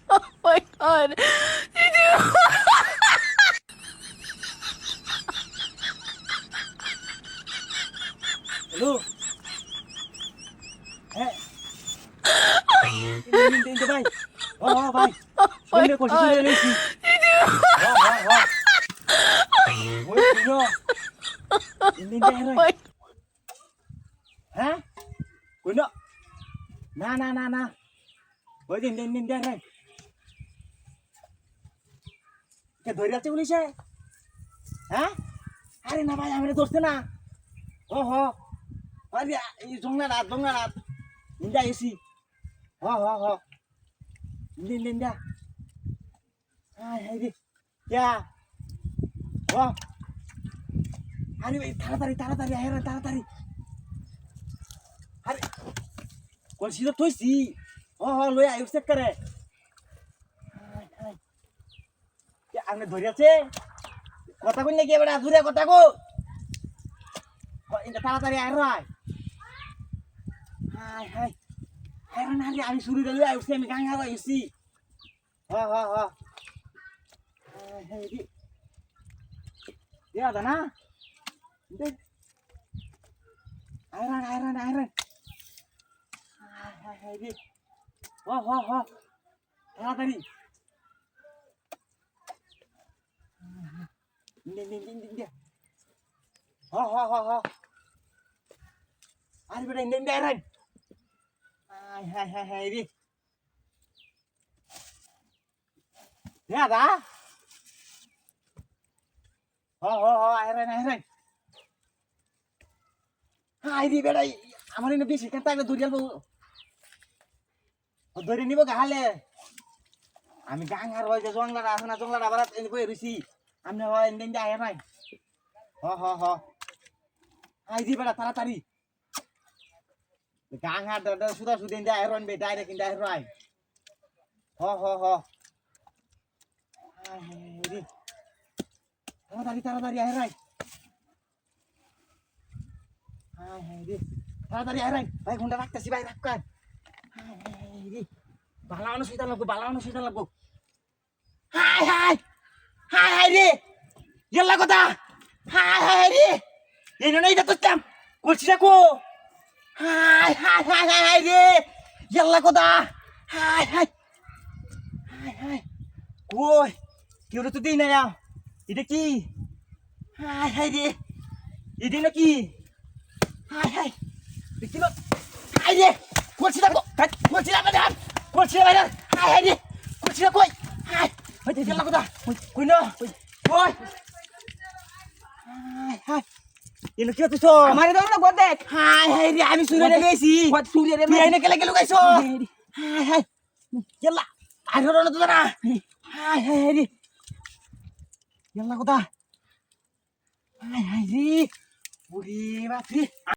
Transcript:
Oh my god. Hello হ্যাঁ ইন্দে ভাই ও ভাই শুনে করছি শুনে লইছি ওই শুনো ইন্দে হ্যাঁ হ্যাঁ কইনো না না না না ওই দিন দিন দিন দেখ কে ধরে আছে পুলিশে হ্যাঁ আরে না ভাই আমরা ধরছে না ও হ আরে এই জংনা রাত ইন্দা এসি হ হ হ দিন দিন দা হাই হাই রে क्या ও আরে ভাই তাড়াতাড়ি আয় রে তাড়াতাড়ি আরে কলসি তো থইছি ও হ লই আই চেক করে কে আপনি ধরে আছে কথা কই নাকি এবারে আধুরে কথা কো ইন্দা তাড়াতাড়ি আয় রে হাই হাই হাই না রে আমি শুরু করে লই আইছি আমি গাঙ্গা হইছি হ হ হ হাই হাই রে Ya, Dana. Ini. Airan. Hai, ini. Wah. Mana tadi? Ini dia. Wah. Ari beda ini airan. Hai, ini. Ya, dah. airan হাই রে বেড়াই আমার এনে বেশি কেন তাইলে ধরে আলবো ধরে নিব গাহালে আমি গাঙ্গার হয় যে জংলাটা আছে না জংলাটা আবার এনে বই রইছি আমি হয় এনে দিয়ে আয় নাই হ হাই রে বেড়া তাড়াতাড়ি গাঙ্গার দাদা সুদা সুদিন দিয়ে আয় রন বে ডাইরেক্ট ইন ডাইরেক্ট রাই হ হাই রে তাড়াতাড়ি আয় রাই হাই রে তাড়াতাড়ি আয় রাই ভাই ঘন্টা রাখতেছি ভাই রাখ কার হাই রে বালানো সুইতা লাগবো হাই রে গেলা কথা হাই রে এই না এটা তো কাম করছি রাখো হাই রে গেলা কথা হাই কই কেউ তো দিই না এটা কি হাই রে এটা নাকি হাই দেখি না হাই রে করছি রাখো করছি রাখো হাই রে করছি রাখো হাই গেলা কথা কই না কই হাই এলো কি হচ্ছে আমার দাও না গদ দেখ হাই রে আমি শুনে রেখেছি কত সুরে রে তুই এনে কেলে লুকাইছো হাই গেলা আর হলো না তো না হাই রে গেলা কথা হাই রে ওরে বাপ রে